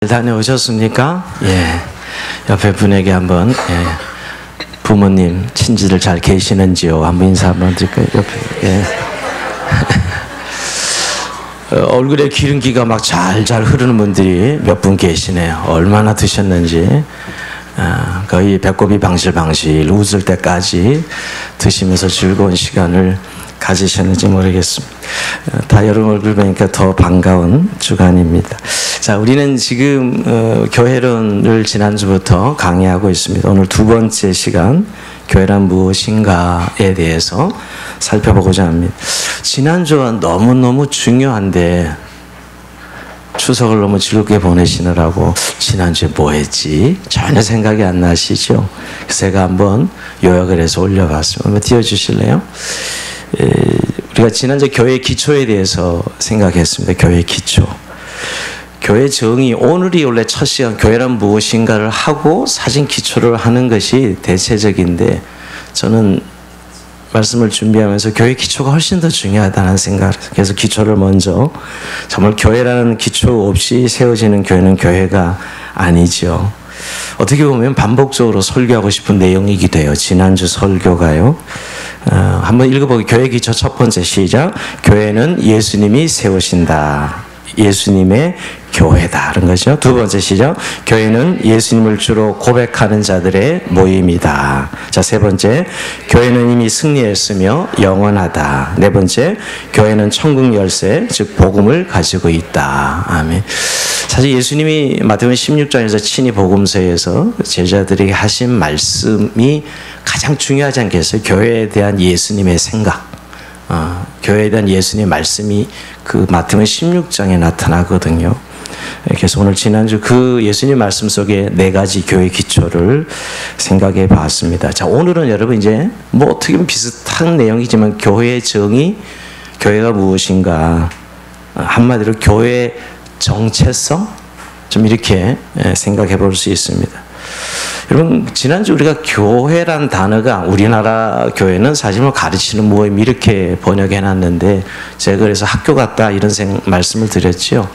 다녀오셨습니까? 예. 옆에 분에게 한번 부모님, 친지들 잘 계시는지요? 한번 인사 한번 드릴까요? 옆에. 예. 얼굴에 기름기가 막 잘잘 흐르는 분들이 몇 분 계시네요. 얼마나 드셨는지. 거의 배꼽이 방실방실 웃을 때까지 드시면서 즐거운 시간을 가지셨는지 모르겠습니다. 다 여러분 얼굴 보니까 더 반가운 주간입니다. 자, 우리는 지금 교회론을 지난주부터 강의하고 있습니다. 오늘 두 번째 시간, 교회란 무엇인가에 대해서 살펴보고자 합니다. 지난주가 너무너무 중요한데 추석을 너무 즐겁게 보내시느라고 지난주에 뭐 했지? 전혀 생각이 안 나시죠? 그래서 제가 한번 요약을 해서 올려봤습니다. 한번 띄워주실래요? 우리가 지난주 교회 기초에 대해서 생각했습니다. 교회 기초. 교회 정의, 오늘이 원래 첫 시간 교회란 무엇인가를 하고 사진 기초를 하는 것이 대체적인데, 저는 말씀을 준비하면서 교회 기초가 훨씬 더 중요하다는 생각을 해서 그래서 기초를 먼저, 정말 교회라는 기초 없이 세워지는 교회는 교회가 아니죠. 어떻게 보면 반복적으로 설교하고 싶은 내용이기도 해요. 지난주 설교가요. 한번 읽어보기. 교회 기초 첫 번째 시작. 교회는 예수님이 세우신다. 예수님의 교회다. 그런 거죠. 두 번째 시작. 교회는 예수님을 주로 고백하는 자들의 모임이다. 자, 세 번째. 교회는 이미 승리했으며 영원하다. 네 번째. 교회는 천국 열쇠, 즉 복음을 가지고 있다. 아멘. 사실 예수님이 마태복음 16장에서 친히 복음서에서 제자들에게 하신 말씀이 가장 중요하지 않겠어요? 교회에 대한 예수님의 생각. 교회에 대한 예수님의 말씀이 그 마태복음 16장에 나타나거든요. 그래서 오늘 지난주 그 예수님 말씀 속에 네 가지 교회 기초를 생각해 봤습니다. 자, 오늘은 여러분 이제 뭐 어떻게 보면 비슷한 내용이지만 교회의 정의, 교회가 무엇인가, 한마디로 교회의 정체성, 좀 이렇게 생각해 볼 수 있습니다. 여러분, 지난주 우리가 교회란 단어가, 우리나라 교회는 사실 뭐 가르치는 모임 이렇게 번역해 놨는데, 제가 그래서 학교 같다 이런 말씀을 드렸죠.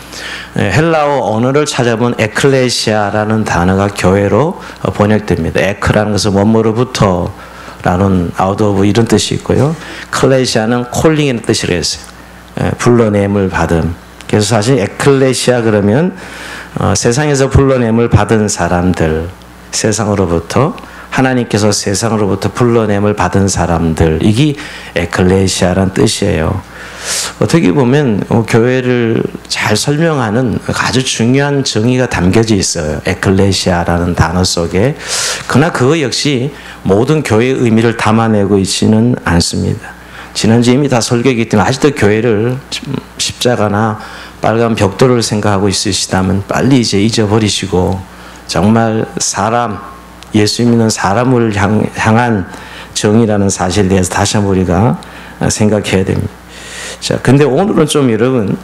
헬라어 언어를 찾아본 에클레시아라는 단어가 교회로 번역됩니다. 에크라는 것은 원모로부터 라는 아웃 오브 이런 뜻이 있고요. 클레시아는 콜링이라는 뜻이라고 했어요. 불러냄을 받음. 그래서 사실 에클레시아 그러면 세상에서 불러냄을 받은 사람들, 세상으로부터, 하나님께서 세상으로부터 불러냄을 받은 사람들, 이게 에클레시아란 뜻이에요. 어떻게 보면 교회를 잘 설명하는 아주 중요한 정의가 담겨져 있어요. 에클레시아라는 단어 속에. 그러나 그거 역시 모든 교회의 의미를 담아내고 있지는 않습니다. 지난주 이미 다 설교했기 때문에 아직도 교회를 십자가나 빨간 벽돌을 생각하고 있으시다면 빨리 이제 잊어버리시고, 정말 사람, 예수 믿는 사람을 향한 정의라는 사실에 대해서 다시 한번 우리가 생각해야 됩니다. 자, 근데 오늘은 좀 여러분,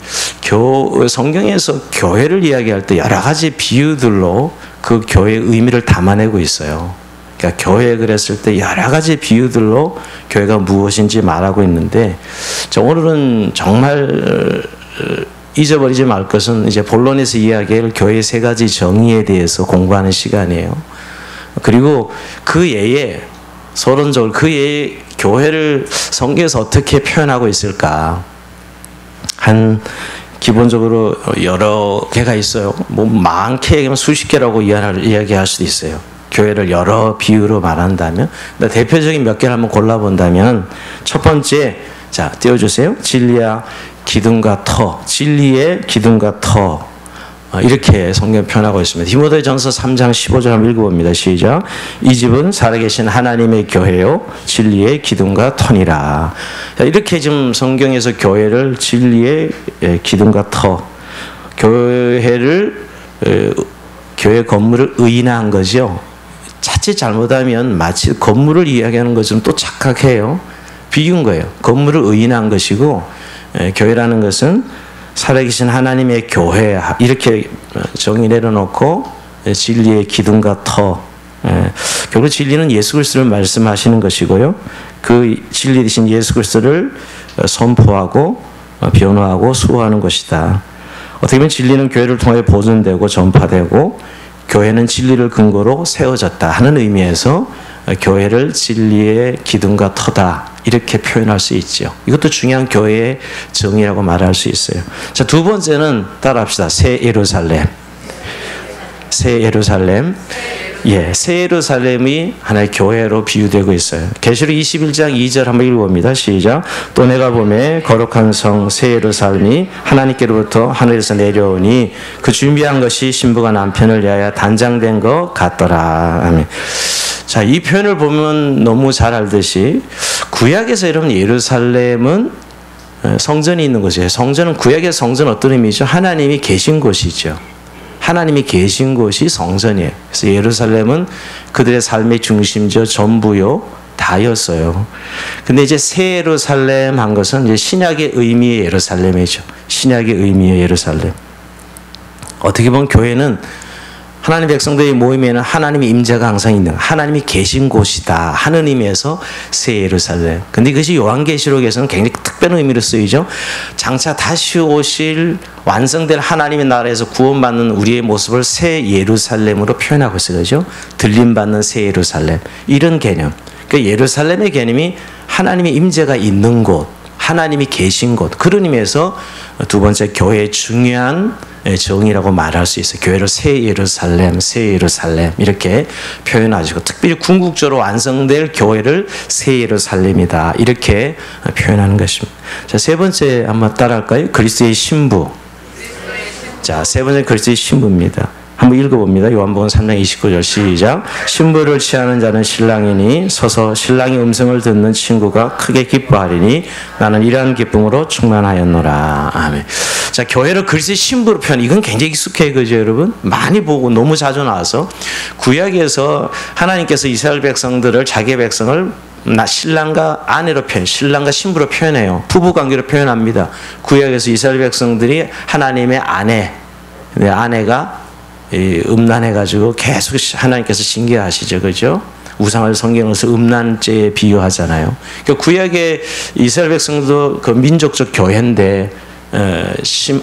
성경에서 교회를 이야기할 때 여러 가지 비유들로 그 교회의 의미를 담아내고 있어요. 그러니까 교회 그랬을 때 여러 가지 비유들로 교회가 무엇인지 말하고 있는데, 자, 오늘은 정말 잊어버리지 말 것은 이제 본론에서 이야기할 교회의 세 가지 정의에 대해서 공부하는 시간이에요. 그리고 그 예에 서론적으로 그 예에 교회를 성경에서 어떻게 표현하고 있을까? 한 기본적으로 여러 개가 있어요. 뭐 많게 얘기하면 수십 개라고 이야기할 수도 있어요. 교회를 여러 비유로 말한다면, 대표적인 몇 개를 한번 골라본다면, 첫 번째, 자, 띄워주세요. 진리야 기둥과 터, 진리의 기둥과 터, 이렇게 성경 표현하고 있습니다. 디모데전서 3장 15절 한번 읽어봅니다. 시작. 이 집은 살아계신 하나님의 교회요 진리의 기둥과 터니라. 이렇게 지금 성경에서 교회를 진리의 기둥과 터, 교회를, 교회 건물을 의인화한 거죠. 자칫 잘못하면 마치 건물을 이야기하는 것처럼 또 착각해요. 비유인 거예요. 건물을 의인화한 것이고, 교회라는 것은 살아계신 하나님의 교회, 이렇게 정의 내려놓고 진리의 기둥과 터, 결국 진리는 예수 그리스도를 말씀하시는 것이고요. 그 진리 되신 예수 그리스도를 선포하고 변호하고 수호하는 것이다. 어떻게 보면 진리는 교회를 통해 보존되고 전파되고 교회는 진리를 근거로 세워졌다 하는 의미에서 교회를 진리의 기둥과 터다 이렇게 표현할 수 있죠. 이것도 중요한 교회의 정의라고 말할 수 있어요. 자, 두 번째는 따라합시다. 새 예루살렘. 새 예루살렘. 예, 새 예루살렘이 하나의 교회로 비유되고 있어요. 계시록 21장 2절 한번 읽어봅니다. 시작. 또 내가 보매 거룩한 성 새 예루살렘이 하나님께로부터 하늘에서 내려오니 그 준비한 것이 신부가 남편을 위하여 단장된 것 같더라. 아멘. 자, 이 표현을 보면 너무 잘 알듯이 구약에서 여러분 예루살렘은 성전이 있는 곳이에요. 성전은 구약의 성전은 어떤 의미죠? 하나님이 계신 곳이죠. 하나님이 계신 곳이 성전이에요. 그래서 예루살렘은 그들의 삶의 중심죠. 전부요. 다였어요. 근데 이제 새 예루살렘 한 것은 이제 신약의 의미의 예루살렘이죠. 신약의 의미의 예루살렘. 어떻게 보면 교회는 하나님 백성들의 모임에는 하나님의 임재가 항상 있는 하나님이 계신 곳이다 하는 의미에서 새 예루살렘. 근데 이것이 요한계시록에서는 굉장히 특별한 의미로 쓰이죠. 장차 다시 오실 완성될 하나님의 나라에서 구원받는 우리의 모습을 새 예루살렘으로 표현하고 있어요. 그렇죠? 들림받는 새 예루살렘. 이런 개념. 그러니까 예루살렘의 개념이 하나님의 임재가 있는 곳, 하나님이 계신 곳. 그런 의미에서 두 번째 교회의 중요한 정의라고 말할 수 있어요. 교회를 새 예루살렘, 새 예루살렘 이렇게 표현하시고 특별히 궁극적으로 완성될 교회를 새 예루살렘이다 이렇게 표현하는 것입니다. 자, 세 번째 한번 따라할까요? 그리스도의 신부. 자, 세 번째 그리스도의 신부입니다. 한번 읽어봅니다. 요한복음 3장 29절 시작. 신부를 취하는 자는 신랑이니 서서 신랑의 음성을 듣는 친구가 크게 기뻐하리니 나는 이러한 기쁨으로 충만하였노라. 아멘. 자, 교회를 그리스도의 신부로 표현. 이건 굉장히 익숙해요. 그죠, 여러분? 많이 보고 너무 자주 나와서 구약에서 하나님께서 이스라엘 백성들을 자기의 백성을 신랑과 아내로 표현, 신랑과 신부로 표현해요. 부부 관계로 표현합니다. 구약에서 이스라엘 백성들이 하나님의 아내, 아내가 음란해가지고 계속 하나님께서 징계하시죠. 그죠? 우상을 성경에서 음란죄에 비유하잖아요. 그러니까 구약의 이스라엘 백성도 그 민족적 교회인데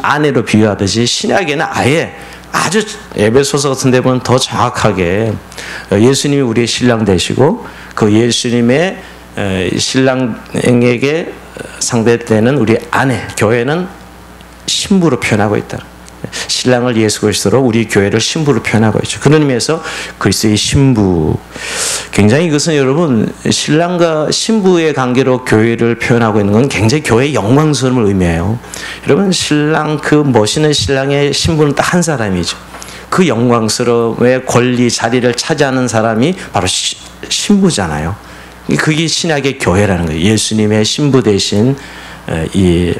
아내로 비유하듯이 신약에는 아예 아주 에베소서 같은 데 보면 더 정확하게 예수님이 우리의 신랑 되시고 그 예수님의 신랑에게 상대되는 우리 아내, 교회는 신부로 표현하고 있다. 신랑을 예수 그리스도로 우리 교회를 신부로 표현하고 있죠. 그런 의미에서 그리스도의 신부. 굉장히 이것은 여러분 신랑과 신부의 관계로 교회를 표현하고 있는 건 굉장히 교회의 영광스러움을 의미해요. 여러분 신랑 그 멋있는 신랑의 신부는 딱 한 사람이죠. 그 영광스러움의 권리 자리를 차지하는 사람이 바로 신부잖아요. 그게 신약의 교회라는 거예요. 예수님의 신부 대신 이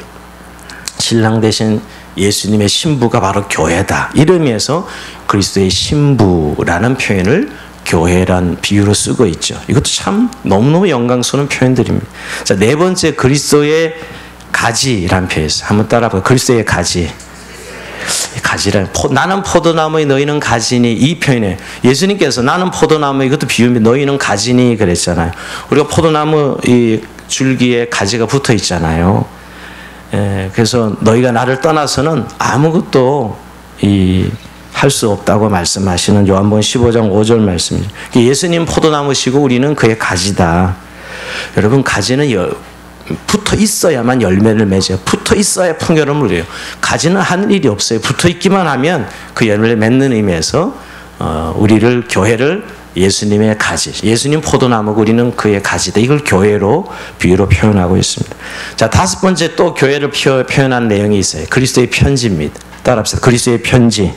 신랑 대신 예수님의 신부가 바로 교회다. 이런 의미에서 그리스도의 신부라는 표현을 교회란 비유로 쓰고 있죠. 이것도 참 너무너무 영광스러운 표현들입니다. 자, 네 번째 그리스도의 가지라는 표현. 한번 따라해볼까요? 그리스도의 가지. 가지란 나는 포도나무에 너희는 가지니 이 표현에 예수님께서 나는 포도나무 이것도 비유입니다. 너희는 가지니 그랬잖아요. 우리가 포도나무 이 줄기에 가지가 붙어 있잖아요. 그래서 너희가 나를 떠나서는 아무것도 할 수 없다고 말씀하시는 요한복음 15장 5절 말씀입니다. 예수님 포도나무시고 우리는 그의 가지다. 여러분 가지는 붙어 있어야만 열매를 맺어요. 붙어 있어야 풍요로움을 누려요. 가지는 하는 일이 없어요. 붙어 있기만 하면 그 열매를 맺는 의미에서 우리를 교회를 예수님의 가지, 예수님 포도나무고 우리는 그의 가지다. 이걸 교회로 비유로 표현하고 있습니다. 자, 다섯 번째 또 교회를 표현한 내용이 있어요. 그리스도의 편지입니다. 따라합시다. 그리스도의 편지.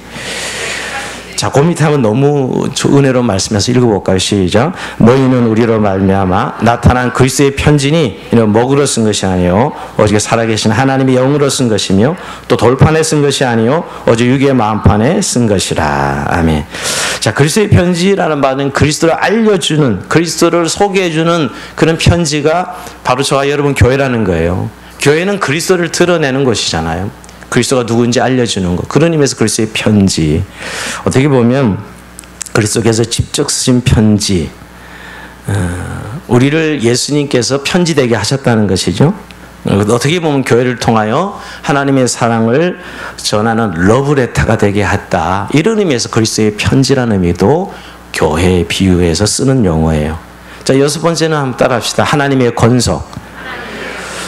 자, 그 밑에 한번 너무 은혜로운 말씀에서 읽어볼까요? 시작. 너희는 우리로 말미암아 나타난 그리스도의 편지니 이는 먹으로 쓴 것이 아니요 오직 살아계신 하나님의 영으로 쓴 것이며 또 돌판에 쓴 것이 아니요 오직 육의 마음판에 쓴 것이라. 아멘. 자, 그리스도의 편지라는 말은 그리스도를 알려주는, 그리스도를 소개해주는 그런 편지가 바로 저와 여러분 교회라는 거예요. 교회는 그리스도를 드러내는 곳이잖아요. 그리스도가 누구인지 알려주는 것. 그런 의미에서 그리스도의 편지. 어떻게 보면 그리스도께서 직접 쓰신 편지. 우리를 예수님께서 편지되게 하셨다는 것이죠. 어떻게 보면 교회를 통하여 하나님의 사랑을 전하는 러브레터가 되게 했다. 이런 의미에서 그리스도의 편지라는 의미도 교회에 비유해서 쓰는 용어예요. 자, 여섯 번째는 한번 따라합시다. 하나님의 권속.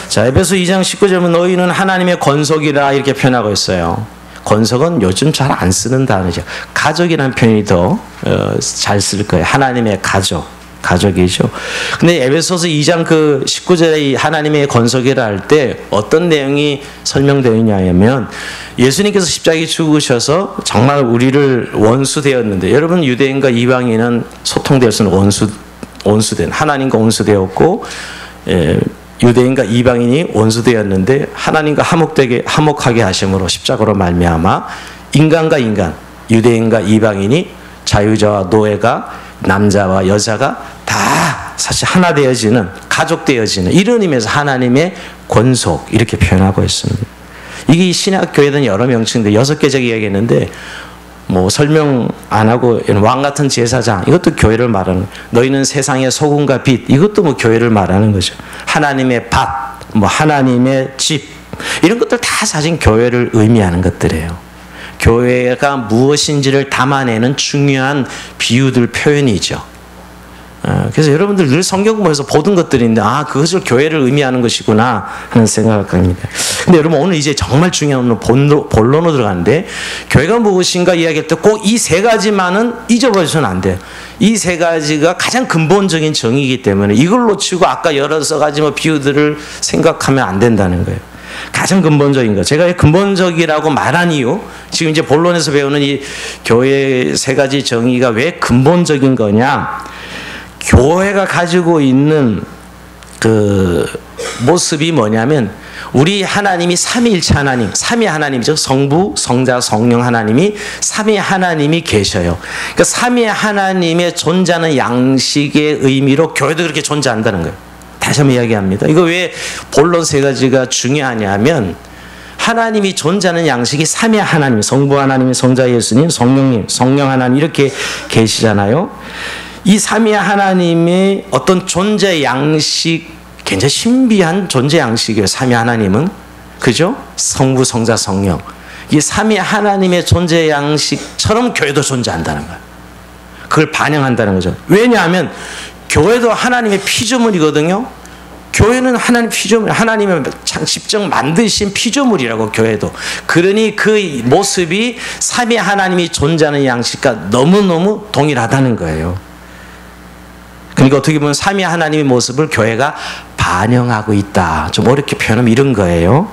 자, 에베소 2장 19절은 너희는 하나님의 권속이라 이렇게 표현하고 있어요. 권속은 요즘 잘 안 쓰는 단어죠. 가족이라는 표현이 더 잘 쓸 거예요. 하나님의 가족이죠. 근데 에베소서 2장 그 19절에 하나님의 권속이라 할 때 어떤 내용이 설명되어 있냐면 예수님께서 십자가에 죽으셔서 정말 우리를 원수되었는데, 여러분 유대인과 이방인은 소통될 수는 원수된, 하나님과 원수되었고, 유대인과 이방인이 원수되었는데 하나님과 화목하게 하심으로 십자가로 말미암아 인간과 인간, 유대인과 이방인이, 자유자와 노예가, 남자와 여자가 다 사실 하나 되어지는, 가족 되어지는, 이런 의미에서 하나님의 권속 이렇게 표현하고 있습니다. 이게 신약교회는 여러 명칭인데 6개적 이야기했는데 뭐 설명 안 하고 왕 같은 제사장, 이것도 교회를 말하는 거예요. 너희는 세상의 소금과 빛, 이것도 뭐 교회를 말하는 거죠. 하나님의 밭, 뭐 하나님의 집, 이런 것들 다 사실 교회를 의미하는 것들이에요. 교회가 무엇인지를 담아내는 중요한 비유들, 표현이죠. 그래서 여러분들 늘 성경 보면서 보던 것들인데, 아, 그것을 교회를 의미하는 것이구나 하는 생각을 합니다. 근데 여러분, 오늘 이제 정말 중요한 본론으로 들어가는데, 교회가 무엇인가 이야기할 때 꼭 이 세 가지만은 잊어버리셔서는 안 돼요. 이 세 가지가 가장 근본적인 정의이기 때문에 이걸 놓치고 아까 여러 가지 비유들을 생각하면 안 된다는 거예요. 가장 근본적인 거. 제가 근본적이라고 말한 이유, 지금 이제 본론에서 배우는 이 교회의 세 가지 정의가 왜 근본적인 거냐. 교회가 가지고 있는 그 모습이 뭐냐면, 우리 하나님이 삼위일체 하나님, 삼위 하나님이죠. 성부, 성자, 성령 하나님이, 삼위 하나님이 계셔요. 그러니까 삼위 하나님의 존재하는 양식의 의미로 교회도 그렇게 존재한다는 거예요. 다시 한번 이야기합니다. 이거 왜 본론 세 가지가 중요하냐면, 하나님이 존재하는 양식이 삼위 하나님, 성부 하나님, 성자 예수님, 성령님, 성령 하나님 이렇게 계시잖아요. 이 삼위 하나님의 어떤 존재 양식, 굉장히 신비한 존재 양식이에요. 삼위 하나님은, 그죠? 성부, 성자, 성령, 이 삼위 하나님의 존재 양식처럼 교회도 존재한다는 거예요. 그걸 반영한다는 거죠. 왜냐하면 교회도 하나님의 피조물이거든요. 교회는 하나님 피조물, 하나님의 직접 만드신 피조물이라고, 교회도. 그러니 그 모습이 삼위 하나님이 존재하는 양식과 너무너무 동일하다는 거예요. 그러니까 어떻게 보면 삼위 하나님의 모습을 교회가 반영하고 있다. 좀 어렵게 표현하면 이런 거예요.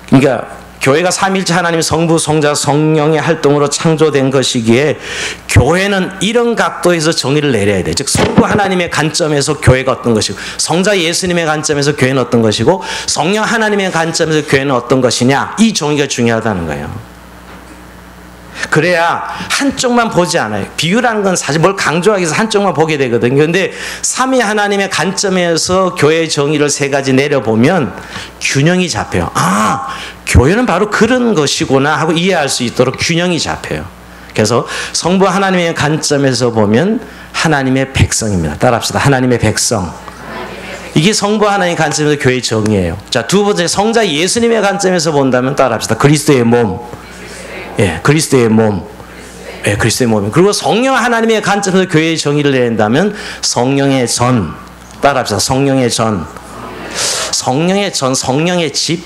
그러니까 교회가 삼위일체 하나님 성부, 성자, 성령의 활동으로 창조된 것이기에 교회는 이런 각도에서 정의를 내려야 돼. 즉 성부 하나님의 관점에서 교회가 어떤 것이고, 성자 예수님의 관점에서 교회는 어떤 것이고, 성령 하나님의 관점에서 교회는 어떤 것이냐, 이 정의가 중요하다는 거예요. 그래야 한쪽만 보지 않아요. 비유라는 건 사실 뭘 강조하기 위해서 한쪽만 보게 되거든요. 그런데 삼위 하나님의 관점에서 교회의 정의를 세 가지 내려보면 균형이 잡혀요. 아, 교회는 바로 그런 것이구나 하고 이해할 수 있도록 균형이 잡혀요. 그래서 성부 하나님의 관점에서 보면 하나님의 백성입니다. 따라합시다. 하나님의 백성. 이게 성부 하나님의 관점에서 교회의 정의예요. 자, 두 번째, 성자 예수님의 관점에서 본다면 따라합시다. 그리스도의 몸. 예, 그리스도의 몸. 예, 그리스도의 몸. 그리고 성령 하나님의 관점에서 교회의 정의를 내린다면 성령의 전. 따라합시다. 성령의 전. 성령의 전, 성령의 집,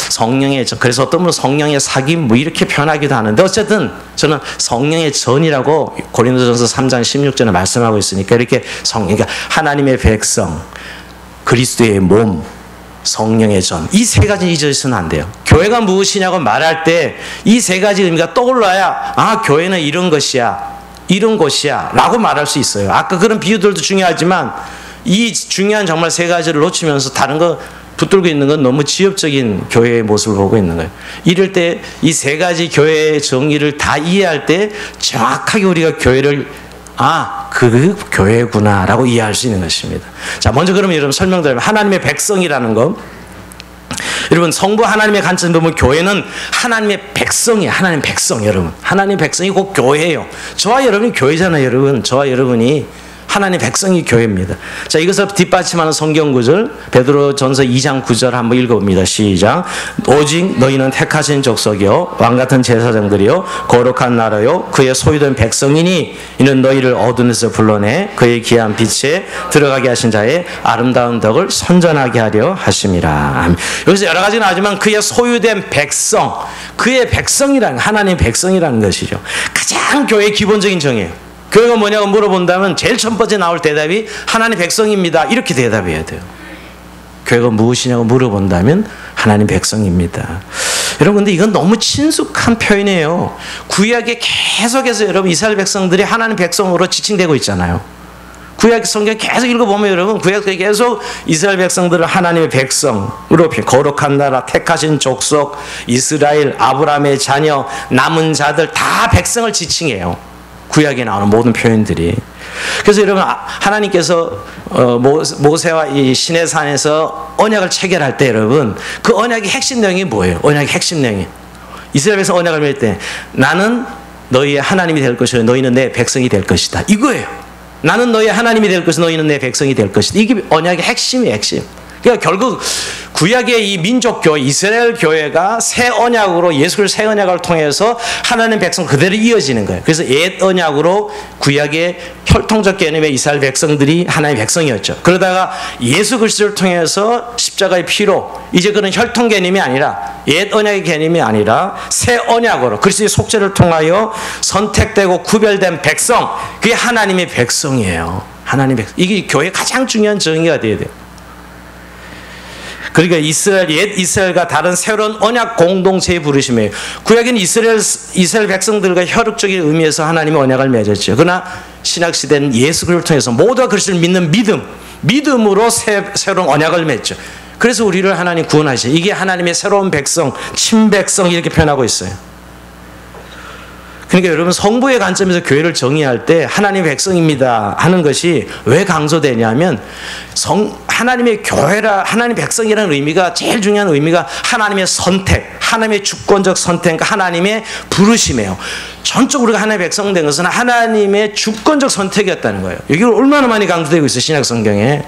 성령의 전. 그래서 어떤 분은 성령의 사귐 뭐 이렇게 표현하기도 하는데, 어쨌든 저는 성령의 전이라고 고린도전서 3장 16절에 말씀하고 있으니까, 이렇게 그러니까 하나님의 백성, 그리스도의 몸, 성령의 전, 이 세 가지 잊어서는 안 돼요. 교회가 무엇이냐고 말할 때 이 세 가지 의미가 떠올라야, 아, 교회는 이런 것이야, 이런 곳이야 라고 말할 수 있어요. 아까 그런 비유들도 중요하지만 이 중요한 정말 세 가지를 놓치면서 다른 거 붙들고 있는 건 너무 지엽적인 교회의 모습을 보고 있는 거예요. 이럴 때 이 세 가지 교회의 정의를 다 이해할 때 정확하게 우리가 교회를, 아, 그 교회구나 라고 이해할 수 있는 것입니다. 자, 먼저 그러면 여러분 설명드리면, 하나님의 백성이라는 거, 여러분 성부 하나님의 관점에서 보면 교회는 하나님의 백성이에요. 하나님의 백성. 여러분, 하나님의 백성이 곧 교회예요. 저와 여러분이 교회잖아요. 여러분, 저와 여러분이 하나님 백성이 교회입니다. 자, 이것을 뒷받침하는 성경 구절 베드로전서 2장 9절 한번 읽어봅니다. 시작. 오직 너희는 택하신 족속이요 왕같은 제사장들이요 거룩한 나라요 그의 소유된 백성이니 이는 너희를 어둠에서 불러내 그의 귀한 빛에 들어가게 하신 자의 아름다운 덕을 선전하게 하려 하심이라. 여기서 여러 가지 나오지만 그의 소유된 백성, 그의 백성이란 하나님의 백성이라는 것이죠. 가장 교회의 기본적인 정의예요. 교회가 뭐냐고 물어본다면 제일 첫 번째 나올 대답이 하나님 백성입니다. 이렇게 대답해야 돼요. 교회가 무엇이냐고 물어본다면 하나님 백성입니다. 여러분, 근데 이건 너무 친숙한 표현이에요. 구약에 계속해서 여러분 이스라엘 백성들이 하나님 백성으로 지칭되고 있잖아요. 구약 성경 계속 읽어보면 여러분 구약에 계속 이스라엘 백성들을 하나님의 백성으로 거룩한 나라, 택하신 족속, 이스라엘, 아브라함의 자녀, 남은 자들 다 백성을 지칭해요. 구약에 나오는 모든 표현들이. 그래서 여러분 하나님께서 모세와 이 시내산에서 언약을 체결할 때 여러분 그 언약의 핵심 내용이 뭐예요? 언약의 핵심 내용이 이스라엘 백성 언약을 맺을 때 나는 너희의 하나님이 될 것이요 너희는 내 백성이 될 것이다. 이거예요. 나는 너희의 하나님이 될 것이요 너희는 내 백성이 될 것이다. 이게 언약의 핵심이에요. 핵심. 그러니까 결국 구약의 이 민족교회 이스라엘 교회가 새 언약으로 예수를 새 언약을 통해서 하나님 백성 그대로 이어지는 거예요. 그래서 옛 언약으로 구약의 혈통적 개념의 이스라엘 백성들이 하나님의 백성이었죠. 그러다가 예수 그리스도를 통해서 십자가의 피로 이제 그런 혈통 개념이 아니라 옛 언약의 개념이 아니라 새 언약으로 그리스도의 속죄를 통하여 선택되고 구별된 백성, 그게 하나님의 백성이에요. 하나님의 백성. 이게 교회의 가장 중요한 정의가 되어야 돼요. 그러니까 옛 이스라엘과 다른 새로운 언약 공동체의 부르심이에요. 구약에는 이스라엘 백성들과 혈육적인 의미에서 하나님의 언약을 맺었죠. 그러나 신약시대는 예수 그리스도를 통해서 모두가 그리스도를 믿는 믿음으로 새로운 언약을 맺죠. 그래서 우리를 하나님 구원하시죠. 이게 하나님의 새로운 백성, 친백성 이렇게 표현하고 있어요. 그러니까 여러분 성부의 관점에서 교회를 정의할 때 하나님의 백성입니다 하는 것이 왜 강조되냐면 하나님의 교회라 하나님의 백성이라는 의미가 제일 중요한 의미가 하나님의 선택, 하나님의 주권적 선택, 그러니까 하나님의 부르심이에요. 전적으로 우리가 하나님의 백성 된 것은 하나님의 주권적 선택이었다는 거예요. 이게 얼마나 많이 강조되고 있어요. 신약 성경에.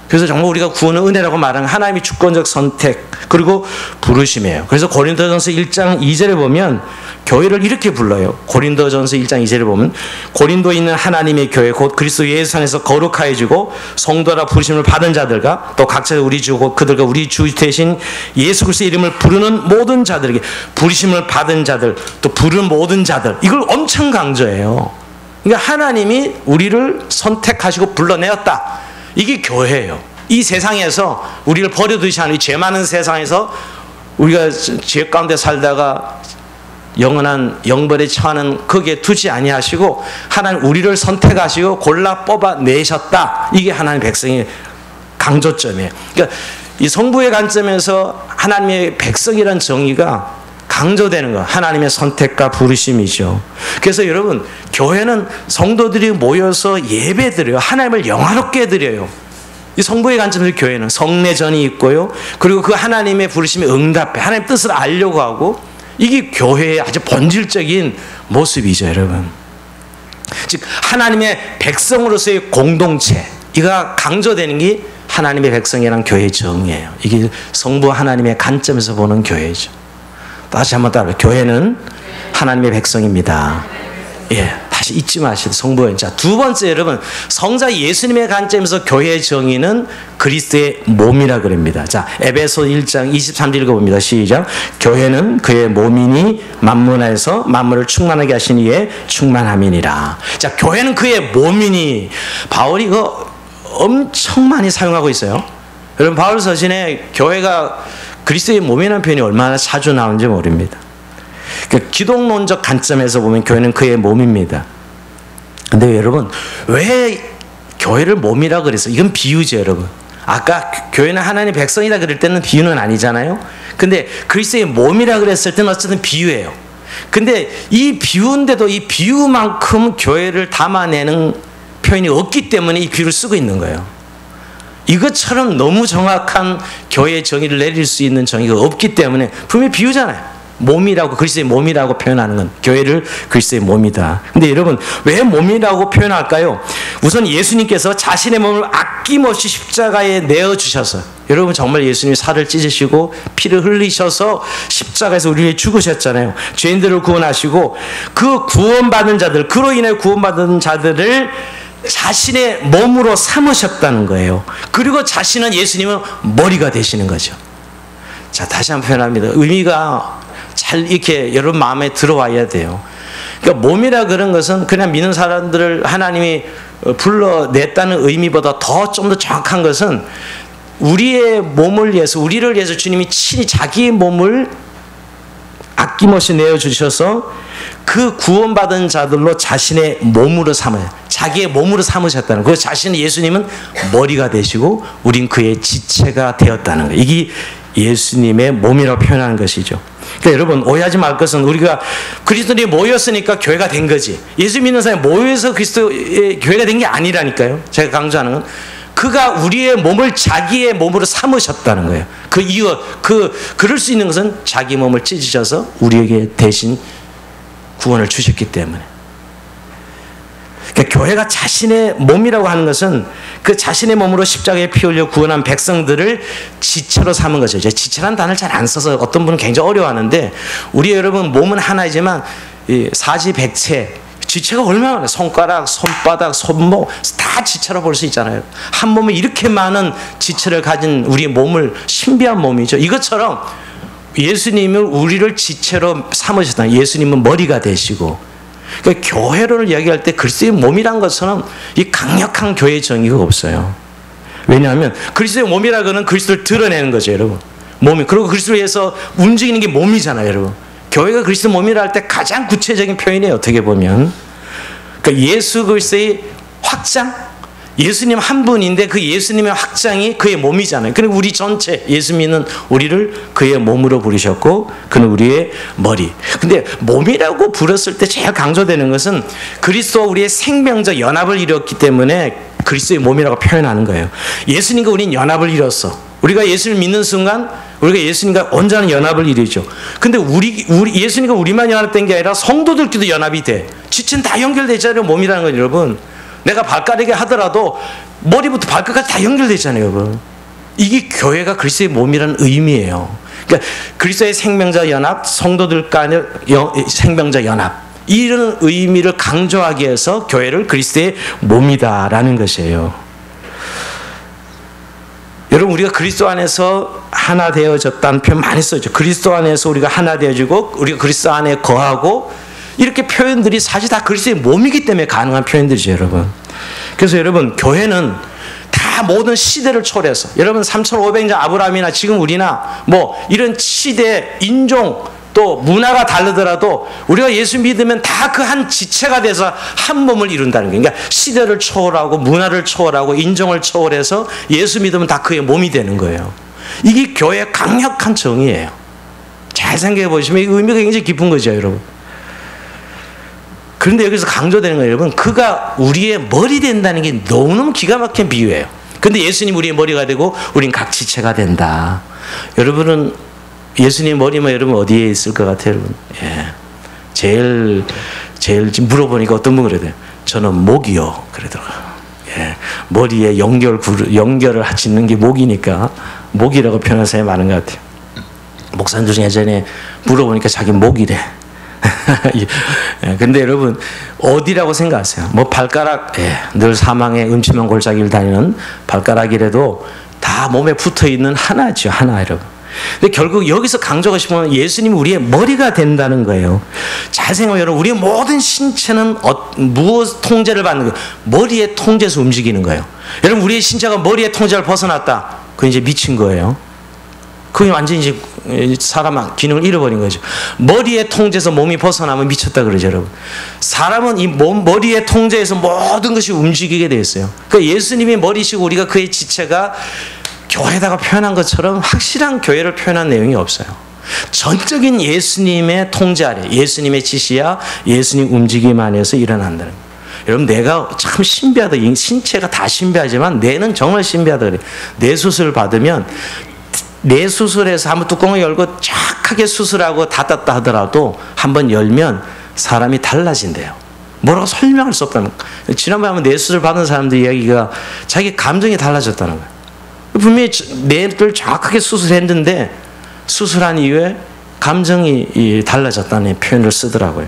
그래서 정말 우리가 구원은 은혜라고 말하는 하나님의 주권적 선택 그리고 부르심이에요. 그래서 고린도전서 1장 2절에 보면 교회를 이렇게 불러요. 고린도전서 1장 2절에 보면 고린도에 있는 하나님의 교회 곧 그리스도 예수 안에서 거룩하여지고 성도라 부르심을 받은 자들과 또 각자 우리 주 곧 그들과 우리 주 되신 예수 그리스도의 이름을 부르는 모든 자들에게 부르심을 받은 자들 또 부르는 모든 자들 이걸 엄청 강조해요. 그러니까 하나님이 우리를 선택하시고 불러내었다. 이게 교회예요. 이 세상에서 우리를 버려두지 않은 이 죄 많은 세상에서 우리가 죄 가운데 살다가 영원한 영벌에 처하는 거기에 두지 아니하시고 하나님 우리를 선택하시고 골라 뽑아내셨다. 이게 하나님 백성의 강조점이에요. 그러니까 이 성부의 관점에서 하나님의 백성이라는 정의가 강조되는 거 하나님의 선택과 부르심이죠. 그래서 여러분 교회는 성도들이 모여서 예배드려요. 하나님을 영화롭게 드려요. 이 성부의 관점에서 교회는 성례전이 있고요. 그리고 그 하나님의 부르심에 응답해 하나님 뜻을 알려고 하고 이게 교회의 아주 본질적인 모습이죠. 여러분 즉 하나님의 백성으로서의 공동체 이가 강조되는 게 하나님의 백성이라는 교회의 정의예요. 이게 성부 하나님의 관점에서 보는 교회죠. 다시 한번 따라해요. 교회는 하나님의 백성입니다. 예, 다시 잊지 마시고 성부인. 자, 두 번째 여러분 성자 예수님의 관점에서 교회의 정의는 그리스도의 몸이라 그럽니다. 자, 에베소 1장 23절 읽어봅니다. 시작. 교회는 그의 몸이니 만문에서 만물을 충만하게 하신 이의 충만함이니라. 자, 교회는 그의 몸이니 바울이 이거 엄청 많이 사용하고 있어요. 여러분 바울 서신에 교회가 그리스도의 몸이라는 표현이 얼마나 자주 나오는지 모릅니다. 그러니까 기독론적 관점에서 보면 교회는 그의 몸입니다. 근데 여러분 왜 교회를 몸이라 그랬어요? 이건 비유죠 여러분. 아까 교회는 하나님의 백성이라 그럴 때는 비유는 아니잖아요. 근데 그리스도의 몸이라 그랬을 때는 어쨌든 비유예요. 근데 이 비유인데도 이 비유만큼 교회를 담아내는 표현이 없기 때문에 이 비유를 쓰고 있는 거예요. 이것처럼 너무 정확한 교회의 정의를 내릴 수 있는 정의가 없기 때문에 분명히 비유잖아요. 몸이라고, 그리스도의 몸이라고 표현하는 건 교회를 그리스도의 몸이다. 근데 여러분 왜 몸이라고 표현할까요? 우선 예수님께서 자신의 몸을 아낌없이 십자가에 내어주셔서, 여러분 정말 예수님이 살을 찢으시고 피를 흘리셔서 십자가에서 우리 위해 죽으셨잖아요. 죄인들을 구원하시고 그 구원받은 자들, 그로 인해 구원받은 자들을 자신의 몸으로 삼으셨다는 거예요. 그리고 자신은, 예수님은 머리가 되시는 거죠. 자, 다시 한번 표현합니다. 의미가 잘 이렇게 여러분 마음에 들어와야 돼요. 그러니까 몸이라 그런 것은 그냥 믿는 사람들을 하나님이 불러냈다는 의미보다 좀 더 정확한 것은 우리의 몸을 위해서, 우리를 위해서 주님이 친히 자기의 몸을 아낌없이 내어주셔서 그 구원받은 자들로 자신의 몸으로 삼아요. 자기의 몸으로 삼으셨다는 거예요. 그 자신은, 예수님은 머리가 되시고 우린 그의 지체가 되었다는 거예요. 이게 예수님의 몸이라고 표현하는 것이죠. 그러니까 여러분 오해하지 말 것은, 우리가 그리스도인이 모였으니까 교회가 된 거지, 예수 믿는 사람이 모여서 그리스도의 교회가 된 게 아니라니까요. 제가 강조하는 건 그가 우리의 몸을 자기의 몸으로 삼으셨다는 거예요. 그 이유, 그럴 수 있는 것은 자기 몸을 찢으셔서 우리에게 대신 구원을 주셨기 때문에. 그러니까 교회가 자신의 몸이라고 하는 것은 그 자신의 몸으로 십자가에 피 흘려 구원한 백성들을 지체로 삼은 거죠. 이제 지체라는 단어를 잘 안 써서 어떤 분은 굉장히 어려워하는데, 우리 여러분 몸은 하나이지만 사지백체, 지체가 얼마나 많아요. 손가락, 손바닥, 손목 다 지체로 볼 수 있잖아요. 한 몸에 이렇게 많은 지체를 가진 우리의 몸을, 신비한 몸이죠. 이것처럼 예수님을 우리를 지체로 삼으셨다. 예수님은 머리가 되시고, 그러니까 교회를 이야기할 때 그리스도의 몸이란 것처럼 이 강력한 교회의 정의가 없어요. 왜냐하면 그리스도의 몸이라는 것은 그리스도를 드러내는 거죠, 여러분. 몸이. 그리고 그리스도를 위해서 움직이는 게 몸이잖아요, 여러분. 교회가 그리스도 몸이라 할 때 가장 구체적인 표현이에요, 어떻게 보면. 그러니까 예수 그리스도의 확장, 예수님 한 분인데 그 예수님의 확장이 그의 몸이잖아요. 그리고 우리 전체, 예수 믿는 우리를 그의 몸으로 부르셨고 그는 우리의 머리. 근데 몸이라고 부르실 때 제일 강조되는 것은 그리스도와 우리의 생명적 연합을 이뤘기 때문에 그리스도의 몸이라고 표현하는 거예요. 예수님과 우리는 연합을 이뤘어. 우리가 예수를 믿는 순간 우리가 예수님과 온전한 연합을 이루죠. 근데 우리 예수님과 우리만 연합된 게 아니라 성도들끼리도 연합이 돼. 지체는 다 연결되잖아요, 몸이라는 건. 여러분, 내가 발가락에 하더라도 머리부터 발끝까지 다 연결되잖아요, 여러분. 이게 교회가 그리스도의 몸이라는 의미예요. 그러니까 그리스도의 생명자 연합, 성도들 간의 생명자 연합, 이런 의미를 강조하기 위해서 교회를 그리스도의 몸이다라는 것이에요. 여러분, 우리가 그리스도 안에서 하나 되어졌다는 표현 많이 써죠. 그리스도 안에서 우리가 하나 되어지고 우리가 그리스도 안에 거하고, 이렇게 표현들이 사실 다 그리스도의 몸이기 때문에 가능한 표현들이죠, 여러분. 그래서 여러분, 교회는 다 모든 시대를 초월해서, 여러분 3,500년 아브라함이나 지금 우리나 뭐 이런 시대, 인종, 또 문화가 다르더라도 우리가 예수 믿으면 다 그 한 지체가 돼서 한 몸을 이룬다는 거예요. 그러니까 시대를 초월하고 문화를 초월하고 인종을 초월해서 예수 믿으면 다 그의 몸이 되는 거예요. 이게 교회의 강력한 정의예요. 잘 생각해 보시면 이 의미가 굉장히 깊은 거죠, 여러분. 그런데 여기서 강조되는 거예요, 여러분. 그가 우리의 머리 된다는 게 너무너무 기가 막힌 비유예요. 그런데 예수님 우리의 머리가 되고 우린 각 지체가 된다. 여러분은 예수님 머리만 여러분 어디에 있을 것 같아요, 여러분? 예. 제일 물어보니까 어떤 분 그러대요. 저는 목이요. 그러더라고요. 예. 머리에 연결을 짓는 게 목이니까 목이라고 표현하는 사람이 많은 것 같아요. 목사님들 중에 예전에 물어보니까 자기 목이래. 근데 여러분, 어디라고 생각하세요? 뭐 발가락, 늘 사망의 음침한 골짜기를 다니는 발가락이라도 다 몸에 붙어 있는 하나죠, 하나, 여러분. 근데 결국 여기서 강조하고 싶은 예수님이 우리의 머리가 된다는 거예요. 잘 생각해, 여러분. 우리의 모든 신체는 무엇 통제를 받는 거예요? 머리의 통제에서 움직이는 거예요. 여러분, 우리의 신체가 머리의 통제를 벗어났다, 그건 이제 미친 거예요. 그게 완전히 이제 사람 기능을 잃어버린 거죠. 머리의 통제에서 몸이 벗어나면 미쳤다 그러죠, 여러분. 사람은 이 머리의 통제에서 모든 것이 움직이게 되어 있어요. 그러니까 예수님이 머리시고 우리가 그의 지체가 교회에다가 표현한 것처럼 확실한 교회를 표현한 내용이 없어요. 전적인 예수님의 통제 아래, 예수님의 지시야 예수님 움직임 안에서 일어난다는 거예요. 여러분, 내가 참 신비하다. 신체가 다 신비하지만 뇌는 정말 신비하다 그래요. 뇌 수술을 받으면 뇌수술해서 한번 뚜껑을 열고 쫙하게 수술하고 닫았다 하더라도 한번 열면 사람이 달라진대요. 뭐라고 설명할 수 없다는 거예요. 지난번에 한번 뇌수술 받은 사람들 이야기가 자기 감정이 달라졌다는 거예요. 분명히 뇌를 정확하게 수술했는데 수술한 이후에 감정이 달라졌다는 표현을 쓰더라고요.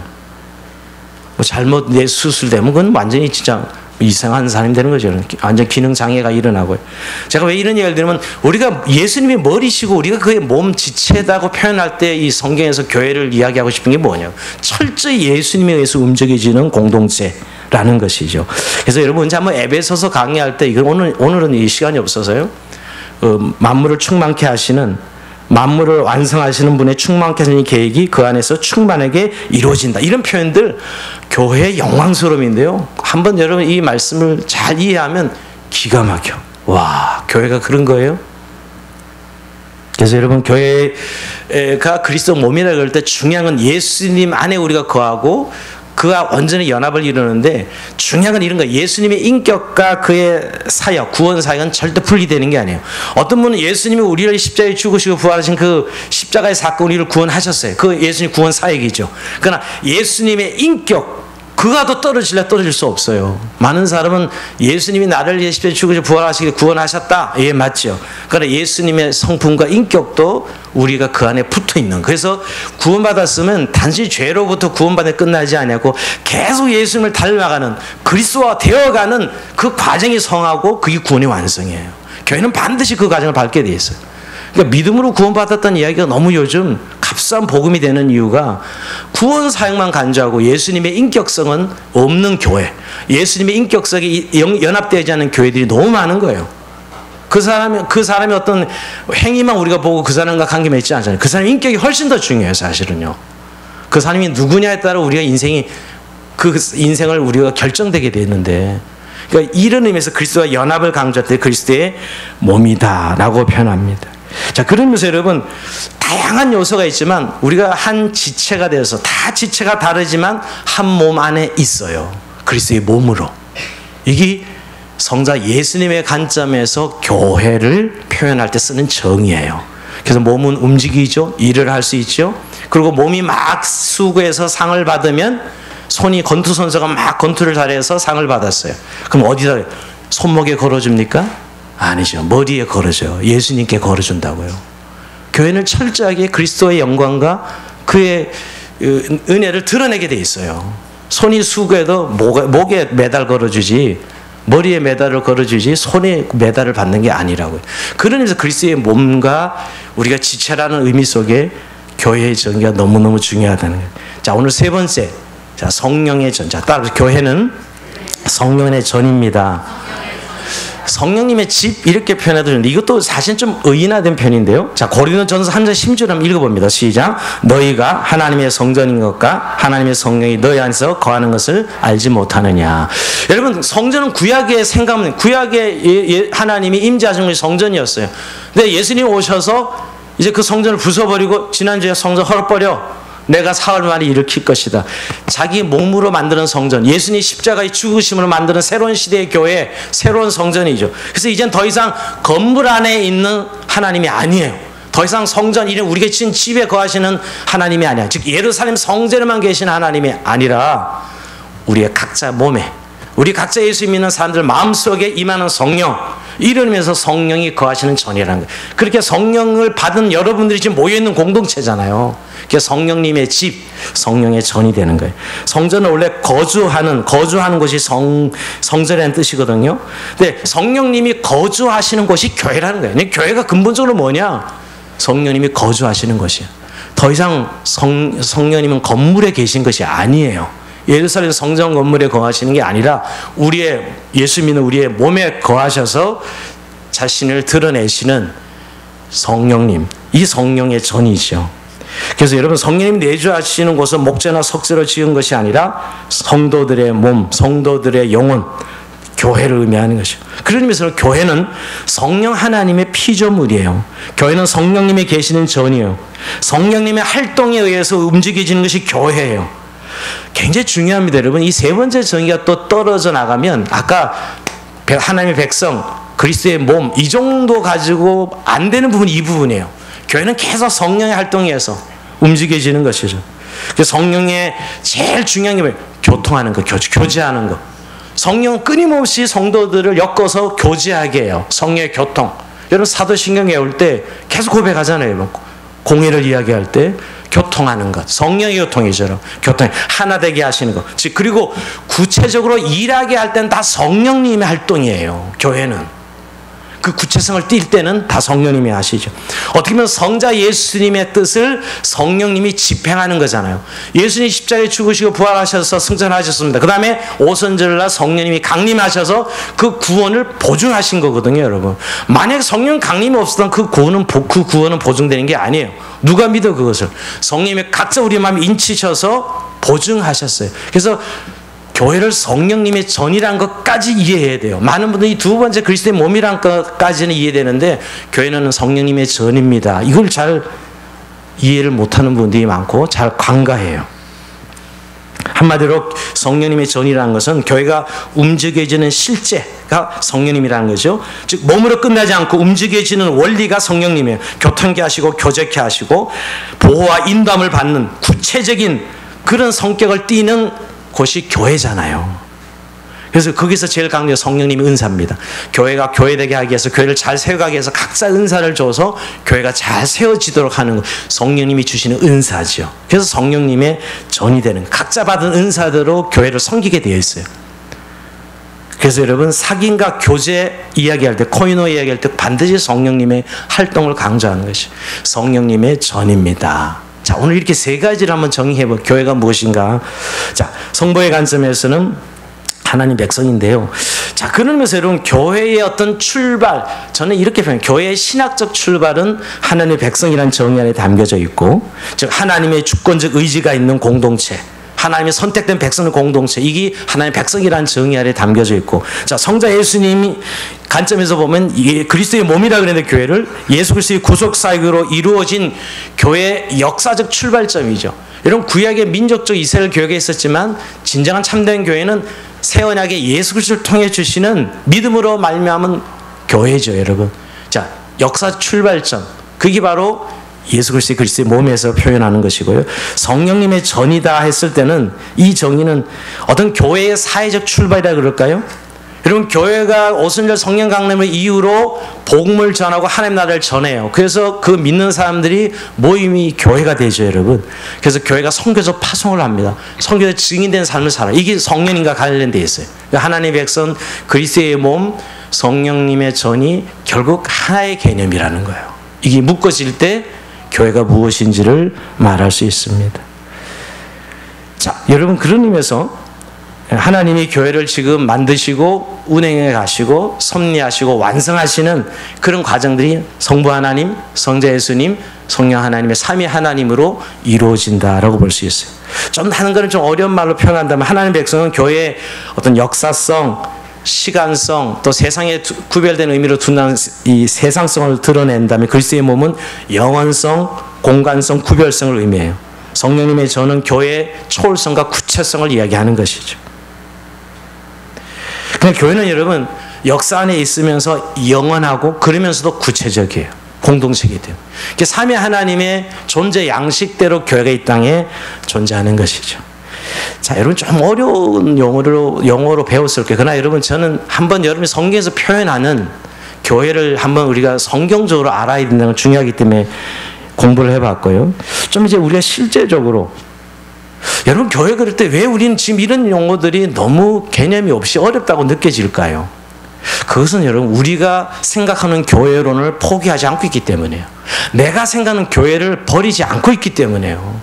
뭐 잘못 뇌 수술되면 그건 완전히 진짜 이상한 사람이 되는 거죠. 완전 기능 장애가 일어나고요. 제가 왜 이런 얘기를 드리면 우리가 예수님이 머리시고 우리가 그의 몸 지체다고 표현할 때 이 성경에서 교회를 이야기하고 싶은 게 뭐냐? 철저히 예수님에 의해서 움직여지는 공동체라는 것이죠. 그래서 여러분 이제 한번 에베소서 강의할 때 이건 오늘은 이 시간이 없어서요. 만물을 충만케 하시는 만물을 완성하시는 분의 충만케 하시는 계획이 그 안에서 충만하게 이루어진다. 이런 표현들 교회의 영광스러움인데요. 한번 여러분 이 말씀을 잘 이해하면 기가 막혀. 와, 교회가 그런 거예요? 그래서 여러분 교회가 그리스도 몸이라 그럴 때 중요한 건 예수님 안에 우리가 거하고 그와 완전히 연합을 이루는데 중요한 건 이런 거예요. 예수님의 인격과 그의 사역, 구원 사역은 절대 분리되는 게 아니에요. 어떤 분은 예수님이 우리를 십자가에 죽으시고 부활하신 그 십자가의 사건 우리를 구원하셨어요. 그 예수님 구원 사역이죠. 그러나 예수님의 인격 그가도 떨어질 수 없어요. 많은 사람은 예수님이 나를 위해 십자가에 죽으시고 부활하시기 구원하셨다. 예, 맞죠. 그러나 예수님의 성품과 인격도 우리가 그 안에 붙어 있는. 그래서 구원받았으면 단지 죄로부터 구원받아 끝나지 않고 계속 예수님을 닮아가는 그리스도와 되어가는 그 과정이 성하고 그게 구원의 완성이에요. 교회는 반드시 그 과정을 밟게 돼 있어요. 그러니까 믿음으로 구원받았다는 이야기가 너무 요즘 값싼 복음이 되는 이유가 구원 사역만 간주하고 예수님의 인격성은 없는 교회, 예수님의 인격성이 연합되지 않은 교회들이 너무 많은 거예요. 그 사람이 어떤 행위만 우리가 보고 그 사람과 관계 맺지 않잖아요. 그 사람의 인격이 훨씬 더 중요해요, 사실은요. 그 사람이 누구냐에 따라 우리가 그 인생을 우리가 결정되게 되는데, 그러니까 이런 의미에서 그리스도와 연합을 강조할 때 그리스도의 몸이다라고 표현합니다. 자, 그러면서 여러분 다양한 요소가 있지만 우리가 한 지체가 되어서 다 지체가 다르지만 한 몸 안에 있어요. 그리스도의 몸으로. 이게 성자 예수님의 관점에서 교회를 표현할 때 쓰는 정의예요. 그래서 몸은 움직이죠. 일을 할 수 있죠. 그리고 몸이 막 수고해서 상을 받으면 손이 권투선수가 막 권투를 잘해서 상을 받았어요. 그럼 어디다 손목에 걸어줍니까? 아니죠. 머리에 걸어줘요. 예수님께 걸어준다고요. 교회는 철저하게 그리스도의 영광과 그의 은혜를 드러내게 돼 있어요. 손이 수고해도 목에 메달 걸어주지 머리에 메달을 걸어주지 손에 메달을 받는 게 아니라고요. 그런 의미에서 그리스도의 몸과 우리가 지체라는 의미 속에 교회의 정의가 너무너무 중요하다는 거예요. 자, 오늘 세 번째. 자, 성령의 전. 자, 따라서 교회는 성령의 전입니다. 성령님의 집 이렇게 표현해도 되는데 이것도 사실 좀 의인화된 편인데요. 자, 고린도전서 3장 10절 한번 읽어봅니다. 시작. 너희가 하나님의 성전인 것과 하나님의 성령이 너희 안에서 거하는 것을 알지 못하느냐. 여러분, 성전은 구약의 생각은 구약의 하나님이 임재하신 것이 성전이었어요. 근데 예수님이 오셔서 이제 그 성전을 부숴버리고 지난주에 성전 헐어버려 내가 사흘 만에 일으킬 것이다. 자기 몸으로 만드는 성전, 예수님 십자가의 죽으심으로 만드는 새로운 시대의 교회, 새로운 성전이죠. 그래서 이젠 더 이상 건물 안에 있는 하나님이 아니에요. 더 이상 성전, 이런 우리가 지은 집에 거하시는 하나님이 아니야. 즉 예루살렘 성전에만 계신 하나님이 아니라 우리의 각자 몸에, 우리 각자 예수 믿는 사람들 마음속에 임하는 성령, 이러면서 성령이 거하시는 전이라는 거예요. 그렇게 성령을 받은 여러분들이 지금 모여있는 공동체잖아요. 그게 성령님의 집, 성령의 전이 되는 거예요. 성전은 원래 거주하는 곳이 성전이라는 뜻이거든요. 근데 성령님이 거주하시는 곳이 교회라는 거예요. 교회가 근본적으로 뭐냐? 성령님이 거주하시는 것이에요. 더 이상 성령님은 건물에 계신 것이 아니에요. 예루살렘 성전 건물에 거하시는 게 아니라 예수 믿는 우리의 몸에 거하셔서 자신을 드러내시는 성령님, 이 성령의 전이죠. 그래서 여러분, 성령님이 내주하시는 곳은 목재나 석재로 지은 것이 아니라 성도들의 몸, 성도들의 영혼, 교회를 의미하는 것이죠. 그런 의미에서 교회는 성령 하나님의 피조물이에요. 교회는 성령님이 계시는 전이에요. 성령님의 활동에 의해서 움직여지는 것이 교회예요. 굉장히 중요합니다, 여러분. 이 세 번째 정의가 또 떨어져 나가면 아까 하나님의 백성, 그리스도의 몸, 이 정도 가지고 안 되는 부분이 이 부분이에요. 교회는 계속 성령의 활동에서 움직여지는 것이죠. 성령의 제일 중요한 게 뭐예요? 교통하는 거, 교제하는 거. 성령은 끊임없이 성도들을 엮어서 교제하게 해요. 성령의 교통. 여러분 사도신경 외울 때 계속 고백하잖아요. 공의를 이야기할 때 교통하는 것, 성령의 교통이죠. 교통, 하나 되게 하시는 것. 즉 그리고 구체적으로 일하게 할 때는 다 성령님의 활동이에요. 교회는. 그 구체성을 띌 때는 다 성령님이 하시죠. 어떻게 보면 성자 예수님의 뜻을 성령님이 집행하는 거잖아요. 예수님이 십자가에 죽으시고 부활하셔서 승천하셨습니다. 그 다음에 오순절날 성령님이 강림하셔서 그 구원을 보증하신 거거든요, 여러분. 만약에 성령 강림이 없었던 그 구원은 보증되는 게 아니에요. 누가 믿어 그것을? 성령님이 각자 우리 마음에 인치셔서 보증하셨어요. 그래서 교회를 성령님의 전이라는 것까지 이해해야 돼요. 많은 분들이 두 번째 그리스도의 몸이라는 것까지는 이해되는데 교회는 성령님의 전입니다. 이걸 잘 이해를 못하는 분들이 많고 잘 관가해요. 한마디로 성령님의 전이라는 것은 교회가 움직여지는 실제가 성령님이라는 거죠. 즉 몸으로 끝나지 않고 움직여지는 원리가 성령님이에요. 교통케 하시고 교제케 하시고 보호와 인도함을 받는 구체적인 그런 성격을 띠는 곳이 교회잖아요. 그래서 거기서 제일 강조한 성령님의 은사입니다. 교회가 교회되게 하기 위해서 교회를 잘 세워가기 위해서 각자 은사를 줘서 교회가 잘 세워지도록 하는 것, 성령님이 주시는 은사죠. 그래서 성령님의 전이 되는 각자 받은 은사대로 교회를 섬기게 되어 있어요. 그래서 여러분 사귐과 교제 이야기할 때 코이노 이야기할 때 반드시 성령님의 활동을 강조하는 것이 성령님의 전입니다. 자, 오늘 이렇게 세 가지를 한번 정의해볼 교회가 무엇인가. 자, 성보의 관점에서는 하나님 백성인데요. 자, 그러면서 여러분 교회의 어떤 출발, 저는 이렇게 표현해요. 교회의 신학적 출발은 하나님의 백성이라는 정의 안에 담겨져 있고, 즉 하나님의 주권적 의지가 있는 공동체, 하나님의 선택된 백성의 공동체, 이게 하나님의 백성이라는 정의 아래 담겨져 있고, 자, 성자 예수님이 관점에서 보면 그리스도의 몸이라 그랬는데 교회를 예수 그리스도의 구속 사역으로 이루어진 교회의 역사적 출발점이죠. 여러분 구약의 민족적 이스라엘 교회가 있었지만 진정한 참된 교회는 새 언약의 예수 그리스도를 통해 주시는 믿음으로 말미암은 교회죠, 여러분. 자, 역사 출발점, 그게 바로 예수 그리스도의 몸에서 표현하는 것이고요. 성령님의 전이다 했을 때는 이 정의는 어떤 교회의 사회적 출발이라 그럴까요? 여러분 교회가 오순절 성령 강림을 이후로 복음을 전하고 하나님 나라를 전해요. 그래서 그 믿는 사람들이 모임이 교회가 되죠, 여러분. 그래서 교회가 선교적 파송을 합니다. 선교의 증인된 삶을 살아요. 이게 성령님과 관련되어 있어요. 하나님의 백성, 그리스도의 몸, 성령님의 전이 결국 하나의 개념이라는 거예요. 이게 묶어질 때 교회가 무엇인지를 말할 수 있습니다. 자, 여러분 그런 의미에서 하나님이 교회를 지금 만드시고 운행해 가시고 섭리하시고 완성하시는 그런 과정들이 성부 하나님, 성자 예수님, 성령 하나님의 삼위 하나님으로 이루어진다라고 볼 수 있어요. 좀 하는 거는 좀 어려운 말로 표현한다면 하나님의 백성은 교회의 어떤 역사성, 시간성, 또 세상에 구별된 의미로 둔한 이 세상성을 드러낸다면 그리스도의 몸은 영원성, 공간성, 구별성을 의미해요. 성령님의 전은 교회의 초월성과 구체성을 이야기하는 것이죠. 그러니까 교회는 여러분 역사 안에 있으면서 영원하고 그러면서도 구체적이에요. 공동체이기 때문에. 삼위 하나님의 존재 양식대로 교회가 이 땅에 존재하는 것이죠. 자, 여러분 좀 어려운 영어로 배웠을 거예요. 그러나 여러분 저는 한번 여러분이 성경에서 표현하는 교회를 한번 우리가 성경적으로 알아야 된다는 건 중요하기 때문에 공부를 해봤고요. 좀 이제 우리가 실제적으로 여러분 교회 그럴 때 왜 우리는 지금 이런 용어들이 너무 개념이 없이 어렵다고 느껴질까요? 그것은 여러분 우리가 생각하는 교회론을 포기하지 않고 있기 때문이에요. 내가 생각하는 교회를 버리지 않고 있기 때문이에요.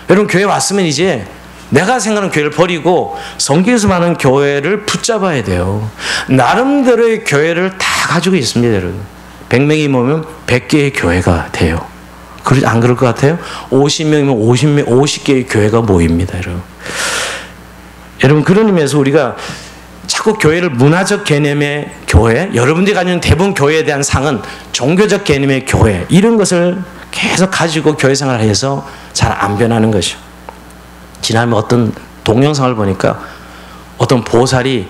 여러분 교회 왔으면 이제 내가 생각하는 교회를 버리고 성경에서 말하는 교회를 붙잡아야 돼요. 나름대로의 교회를 다 가지고 있습니다, 여러분. 100명이 모이면 100개의 교회가 돼요. 안 그럴 것 같아요? 50명이면 50개의 교회가 모입니다, 여러분. 여러분, 그런 의미에서 우리가 자꾸 교회를 문화적 개념의 교회, 여러분들이 가지는 대부분 교회에 대한 상은 종교적 개념의 교회, 이런 것을 계속 가지고 교회 생활을 해서 잘 안 변하는 것이죠. 지난번에 어떤 동영상을 보니까 어떤 보살이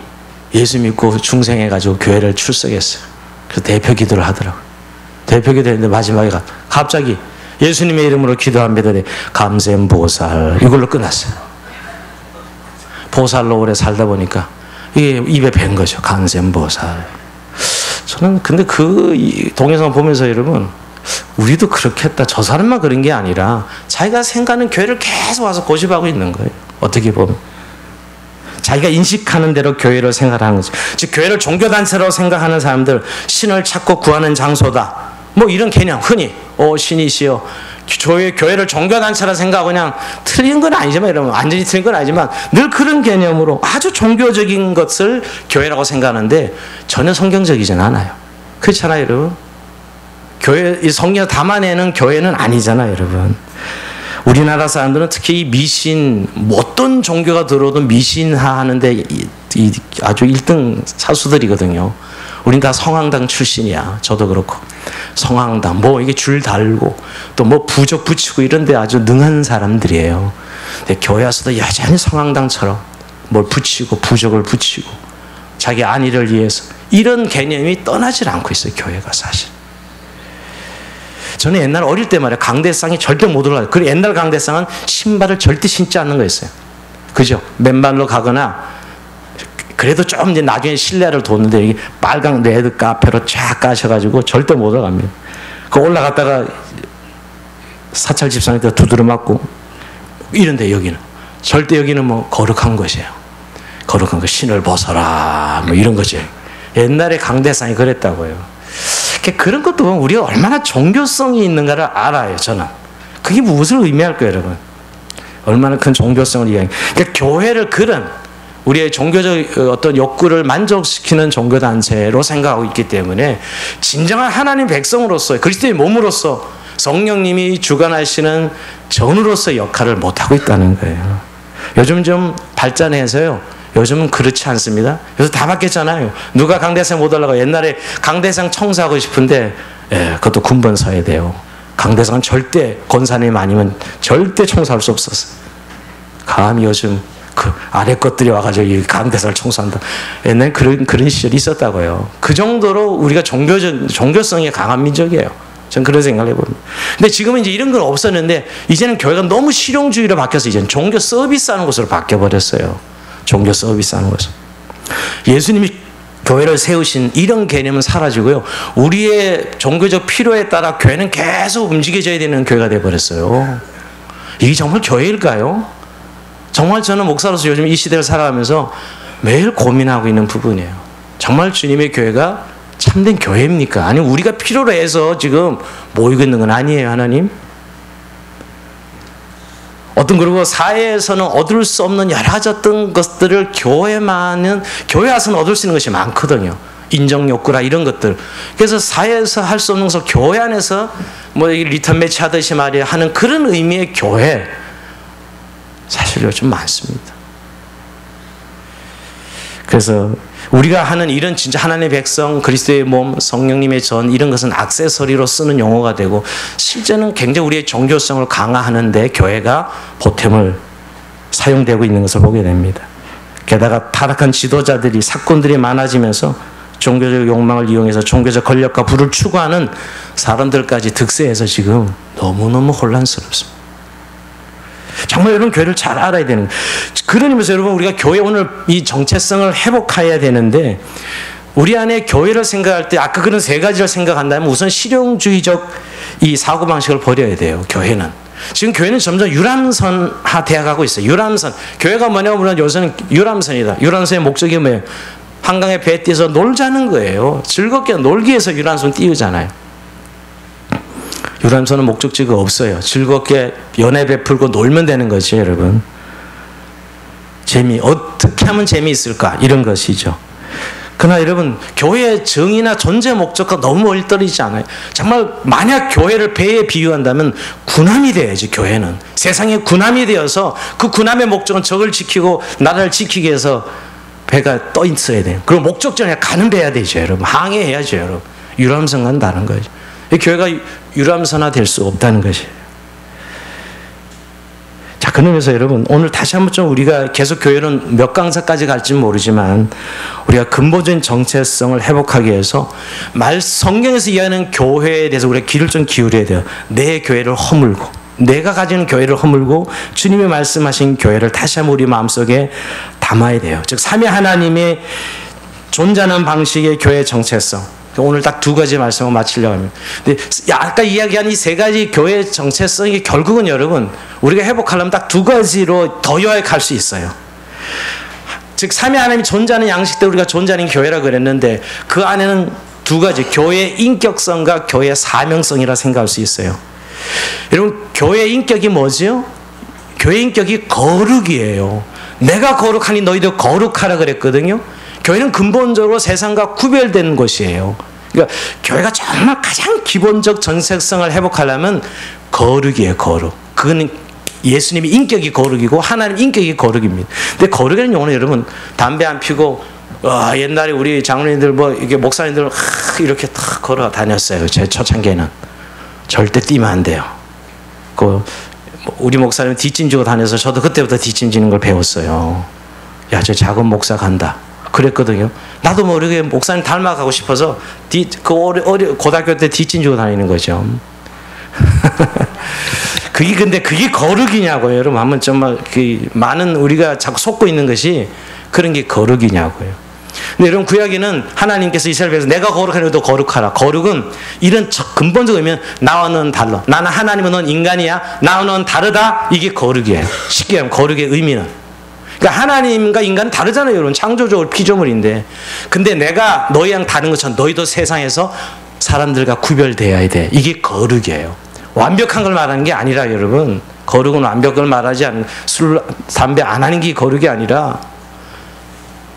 예수 믿고 중생해가지고 교회를 출석했어요. 그래서 대표 기도를 하더라고요. 대표 기도했는데 마지막에 갑자기 예수님의 이름으로 기도합니다. 감샘보살 이걸로 끝났어요. 보살로 오래 살다 보니까 이게 입에 밴 거죠. 감샘보살. 저는 근데 그 동영상 보면서 여러분 우리도 그렇겠다. 저 사람만 그런 게 아니라 자기가 생각하는 교회를 계속 와서 고집하고 있는 거예요. 어떻게 보면 자기가 인식하는 대로 교회를 생각하는 거죠. 즉 교회를 종교단체로 생각하는 사람들, 신을 찾고 구하는 장소다 뭐 이런 개념 흔히 신이시여 교회를 종교단체라 생각하고 그냥 틀린 건 아니지만 여러분 완전히 틀린 건 아니지만 늘 그런 개념으로 아주 종교적인 것을 교회라고 생각하는데 전혀 성경적이진 않아요. 그렇잖아요 여러분. 교회 이 성경 담아내는 교회는 아니잖아요 여러분. 우리나라 사람들은 특히 이 미신 어떤 종교가 들어도 미신화하는데 아주 1등 사수들이거든요. 우린 다 성황당 출신이야. 저도 그렇고 성황당 뭐 이게 줄 달고 또 뭐 부적 붙이고 이런데 아주 능한 사람들이에요. 근데 교회 와서도 여전히 성황당처럼 뭘 붙이고 부적을 붙이고 자기 안위를 위해서 이런 개념이 떠나질 않고 있어요. 교회가 사실. 저는 옛날 어릴 때 말이야 강대상에 절대 못 올라가요. 그리고 옛날 강대상은 신발을 절대 신지 않는 거였어요. 그죠? 맨발로 가거나 그래도 좀 이제 나중에 신뢰를 뒀는데 여기 빨강 레드 카페로 쫙 까셔가지고 절대 못 올라갑니다. 그 올라갔다가 사찰 집사님한테 두드려 맞고 이런데 여기는 절대 여기는 뭐 거룩한 것이에요. 거룩한 것 신을 벗어라 뭐 이런 거지. 옛날에 강대상이 그랬다고요. 그런 것도 보면 우리가 얼마나 종교성이 있는가를 알아요. 저는 그게 무엇을 의미할까요 여러분? 얼마나 큰 종교성을 이야기. 그러니까 교회를 그런 우리의 종교적 어떤 욕구를 만족시키는 종교단체로 생각하고 있기 때문에 진정한 하나님 백성으로서 그리스도의 몸으로서 성령님이 주관하시는 전으로서의 역할을 못하고 있다는 거예요. 요즘 좀 발전해서요. 요즘은 그렇지 않습니다. 요새 다 바뀌었잖아요. 누가 강대상 못 올라가. 옛날에 강대상 청소하고 싶은데 그것도 군번 서야 돼요. 강대상은 절대 권사님 아니면 절대 청소할 수 없었어요. 감히 요즘 그 아래 것들이 와가지고 이 강대상을 청소한다. 옛날에 그런 시절이 있었다고요. 그 정도로 우리가 종교성이 강한 민족이에요. 전 그런 생각을 해봅니다. 근데 지금은 이제 이런 건 없었는데 이제는 교회가 너무 실용주의로 바뀌어서 이제는 종교 서비스하는 곳으로 바뀌어버렸어요. 종교 서비스하는 것은 예수님이 교회를 세우신 이런 개념은 사라지고요. 우리의 종교적 필요에 따라 교회는 계속 움직여져야 되는 교회가 되어버렸어요. 이게 정말 교회일까요? 정말 저는 목사로서 요즘 이 시대를 살아가면서 매일 고민하고 있는 부분이에요. 정말 주님의 교회가 참된 교회입니까? 아니면 우리가 필요로 해서 지금 모이고 있는 건 아니에요 하나님? 그리고 사회에서는 얻을 수 없는 여러 가지 어떤 것들을 교회 와서는 얻을 수 있는 것이 많거든요. 인정 욕구라 이런 것들. 그래서 사회에서 할 수 없는 것을 교회 안에서 뭐 리턴 매치 하듯이 말이야 하는 그런 의미의 교회 사실 요즘 많습니다. 그래서 우리가 하는 이런 진짜 하나님의 백성, 그리스도의 몸, 성령님의 전 이런 것은 액세서리로 쓰는 용어가 되고 실제는 굉장히 우리의 종교성을 강화하는 데 교회가 보탬을 사용되고 있는 것을 보게 됩니다. 게다가 타락한 지도자들이 사건들이 많아지면서 종교적 욕망을 이용해서 종교적 권력과 부를 추구하는 사람들까지 득세해서 지금 너무너무 혼란스럽습니다. 정말 여러분 교회를 잘 알아야 되는 거예요. 그런 의미에서 여러분 우리가 교회 오늘 이 정체성을 회복해야 되는데 우리 안에 교회를 생각할 때 아까 그런 세 가지를 생각한다면 우선 실용주의적 이 사고방식을 버려야 돼요. 교회는. 지금 교회는 점점 유람선화 되어가고 있어요. 유람선. 교회가 뭐냐고 물으면 요새는 유람선이다. 유람선의 목적이 뭐예요? 한강에 배 띄어서 놀자는 거예요. 즐겁게 놀기 위해서 유람선 띄우잖아요. 유람선은 목적지가 없어요. 즐겁게 연애 베풀고 놀면 되는 거지 여러분. 어떻게 하면 재미있을까 이런 것이죠. 그러나 여러분 교회의 정의나 존재 목적과 너무 멀리 떨어지지 않아요. 정말 만약 교회를 배에 비유한다면 군함이 돼야지. 교회는 세상의 군함이 되어서 그 군함의 목적은 적을 지키고 나라를 지키기 위해서 배가 떠 있어야 돼요. 그리고 목적지에 가는 배야 되죠 여러분. 항해해야죠 여러분. 유람선 간다는 거죠. 교회가 유람선화 될 수 없다는 것이에요. 자, 그러면서 여러분 오늘 다시 한번 좀 우리가 계속 교회는 몇 강사까지 갈지는 모르지만 우리가 근본적인 정체성을 회복하기 위해서 성경에서 이야기하는 교회에 대해서 우리가 귀를 좀 기울여야 돼요. 내 교회를 허물고 내가 가지는 교회를 허물고 주님이 말씀하신 교회를 다시 한번 우리 마음속에 담아야 돼요. 즉 삼위 하나님의 존재하는 방식의 교회의 정체성. 오늘 딱 두 가지 말씀을 마치려고 합니다. 근데 아까 이야기한 이 세 가지 교회의 정체성이 결국은 여러분 우리가 회복하려면 딱 두 가지로 더 요약할 수 있어요. 즉 삼위 하나님이 존재하는 양식대로 우리가 존재하는 교회라고 그랬는데 그 안에는 두 가지 교회의 인격성과 교회의 사명성이라 생각할 수 있어요. 여러분 교회의 인격이 뭐지요? 교회의 인격이 거룩이에요. 내가 거룩하니 너희도 거룩하라 그랬거든요. 교회는 근본적으로 세상과 구별된 곳이에요. 그러니까 교회가 정말 가장 기본적 정체성을 회복하려면 거룩이에요. 거룩. 그거는 예수님이 인격이 거룩이고 하나님 인격이 거룩입니다. 근데 거룩이라는 용어는 여러분 담배 안 피고 옛날에 우리 장로님들 이게 목사님들 이렇게 탁 걸어 다녔어요. 제 초창기에는 절대 뛰면 안 돼요. 우리 목사님 뒷짐 지고 다녀서 저도 그때부터 뒷짐 지는 걸 배웠어요. 야, 저 작은 목사 간다. 그랬거든요. 나도 모르게 목사님 닮아가고 싶어서 고등학교 때 뒷짐 지고 다니는 거죠. 근데 그게 거룩이냐고요. 여러분 한번 정말 많은 우리가 자꾸 속고 있는 것이 그런 게 거룩이냐고요. 근데 여러분 구약에는 하나님께서 이스라엘에서 내가 거룩하니 너도 거룩하라. 거룩은 이런 근본적 의미는 나와는 달라. 나는 하나님은 넌 인간이야. 나와 넌 다르다. 이게 거룩이에요. 쉽게 하면 거룩의 의미는. 그러니까 하나님과 인간은 다르잖아요. 여러분 창조적으로 피조물인데 근데 내가 너희랑 다른 것처럼 너희도 세상에서 사람들과 구별되어야 돼. 이게 거룩이에요. 완벽한 걸 말하는 게 아니라 여러분 거룩은 완벽을 말하지 않는 술, 담배 안 하는 게 거룩이 아니라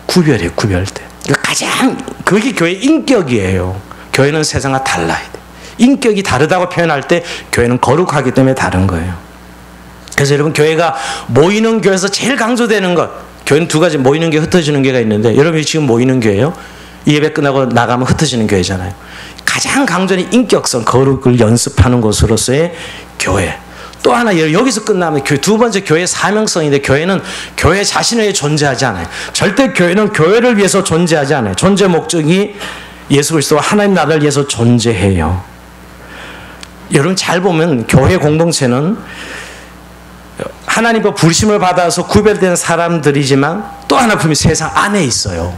구별해 구별돼. 가장 그게 교회의 인격이에요. 교회는 세상과 달라야 돼. 인격이 다르다고 표현할 때 교회는 거룩하기 때문에 다른 거예요. 그래서 여러분 교회가 모이는 교회에서 제일 강조되는 것 교회는 두 가지 모이는 교회 흩어지는 교회가 있는데 여러분이 지금 모이는 교회예요? 예배 끝나고 나가면 흩어지는 교회잖아요. 가장 강조는 인격성 거룩을 연습하는 곳으로서의 교회. 또 하나 여기서 끝나면 두 번째 교회의 사명성인데 교회는 교회 자신을 위해 존재하지 않아요. 절대 교회는 교회를 위해서 존재하지 않아요. 존재 목적이 예수 그리스도와 하나님 나라를 위해서 존재해요. 여러분 잘 보면 교회 공동체는 하나님과 부르심을 받아서 구별된 사람들이지만 또 하나 보면 세상 안에 있어요.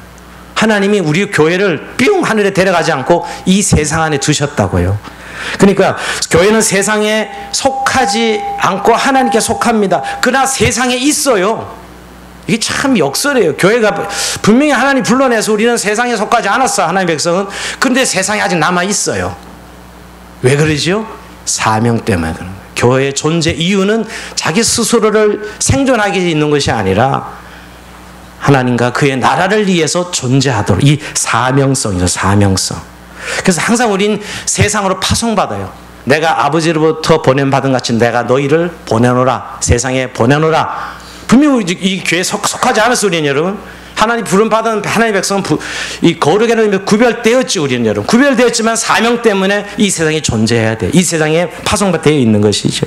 하나님이 우리 교회를 뿅 하늘에 데려가지 않고 이 세상 안에 두셨다고요. 그러니까 교회는 세상에 속하지 않고 하나님께 속합니다. 그러나 세상에 있어요. 이게 참 역설이에요. 교회가 분명히 하나님 불러내서 우리는 세상에 속하지 않았어. 하나님의 백성은. 그런데 세상에 아직 남아있어요. 왜 그러지요? 사명 때문에 그런 거예요. 교회의 존재 이유는 자기 스스로를 생존하기 있는 것이 아니라 하나님과 그의 나라를 위해서 존재하도록 이 사명성이죠. 사명성. 그래서 항상 우린 세상으로 파송받아요. 내가 아버지로부터 보냄받은 같이 내가 너희를 보내노라. 세상에 보내노라. 분명히 이 교회에 속하지 않았어 우리는 여러분. 하나님 부름받은 하나님의 백성은 이 거룩에는 구별되었지 우리는 여러분. 구별되었지만 사명 때문에 이 세상에 존재해야 돼. 이 세상에 파송되어 있는 것이죠.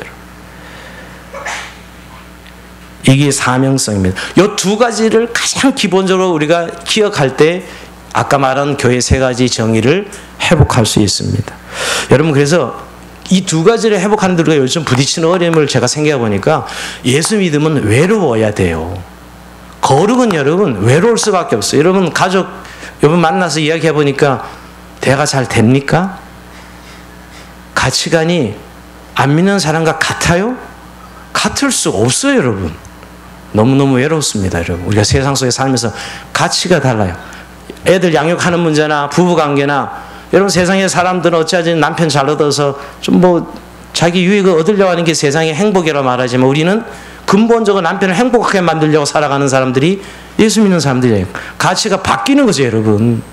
이게 사명성입니다. 이 두 가지를 가장 기본적으로 우리가 기억할 때 아까 말한 교회 세 가지 정의를 회복할 수 있습니다. 여러분 그래서 이 두 가지를 회복하는 데 우리가 요즘 부딪히는 어려움을 제가 생각해 보니까 예수 믿으면 외로워야 돼요. 거룩은 여러분 외로울 수밖에 없어요. 여러분 가족 여러분 만나서 이야기해 보니까 대화가 잘 됩니까? 가치관이 안 믿는 사람과 같아요? 같을 수 없어요 여러분. 너무너무 외롭습니다 여러분. 우리가 세상 속에 살면서 가치가 달라요. 애들 양육하는 문제나 부부관계나 여러분 세상의 사람들은 어찌하지 남편 잘 얻어서 좀 자기 유익을 얻으려고 하는 게 세상의 행복이라고 말하지만 우리는 근본적으로 남편을 행복하게 만들려고 살아가는 사람들이 예수 믿는 사람들이에요. 가치가 바뀌는 거죠 여러분.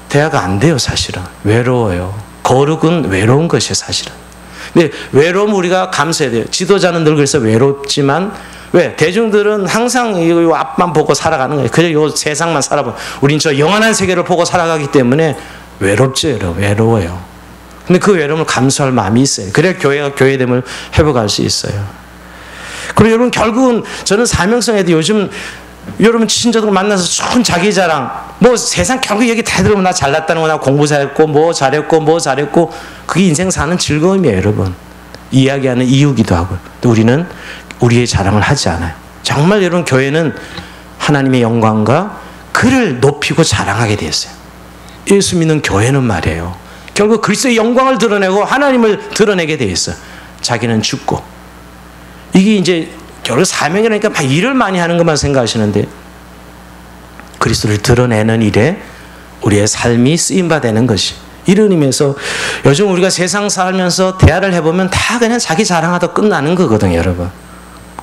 대화가 안 돼요 사실은. 외로워요. 거룩은 외로운 것이에요 사실은. 근데 외로움 우리가 감수해야 돼요. 지도자는 늘 그래서 외롭지만 왜? 대중들은 항상 이 앞만 보고 살아가는 거예요. 그저 이 세상만 살아보고 우린 저 영원한 세계를 보고 살아가기 때문에 외롭죠 여러분. 외로워요. 근데 그 외로움을 감수할 마음이 있어요. 그래야 교회가 교회됨을 회복할 수 있어요. 그리고 여러분 결국은 저는 사명성에도 요즘 여러분 친구들 만나서 좋은 자기 자랑 뭐 세상 결국 얘기 다 들으면 나 잘났다는 거나 공부 잘했고 뭐 잘했고 그게 인생 사는 즐거움이에요. 여러분 이야기하는 이유기도 하고 또 우리는 우리의 자랑을 하지 않아요. 정말 여러분 교회는 하나님의 영광과 그를 높이고 자랑하게 되었어요. 예수 믿는 교회는 말이에요. 결국 그리스도의 영광을 드러내고 하나님을 드러내게 돼 있어요. 자기는 죽고 이게 이제 결국 사명이라니까 막 일을 많이 하는 것만 생각하시는데 그리스도를 드러내는 일에 우리의 삶이 쓰임받는 것이 이런 의미에서 요즘 우리가 세상 살면서 대화를 해보면 다 그냥 자기 자랑하다 끝나는 거거든요. 여러분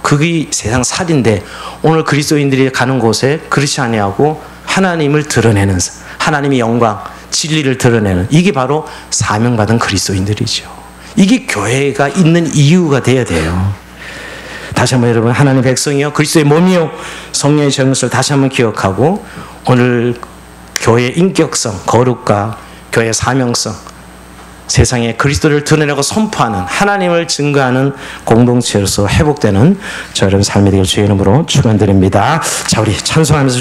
그게 세상 살인데 오늘 그리스도인들이 가는 곳에 그렇지 아니하고 하나님을 드러내는 하나님의 영광 진리를 드러내는 이게 바로 사명받은 그리스도인들이죠. 이게 교회가 있는 이유가 되어야 돼요. 다시 한번 여러분 하나님의 백성이요 그리스도의 몸이요 성령의 정욕을 다시 한번 기억하고 오늘 교회의 인격성 거룩과 교회의 사명성 세상에 그리스도를 드러내고 선포하는 하나님을 증거하는 공동체로서 회복되는 저 여러분 삶이 되길 주의 이름으로 축원드립니다. 자 우리 찬송하면서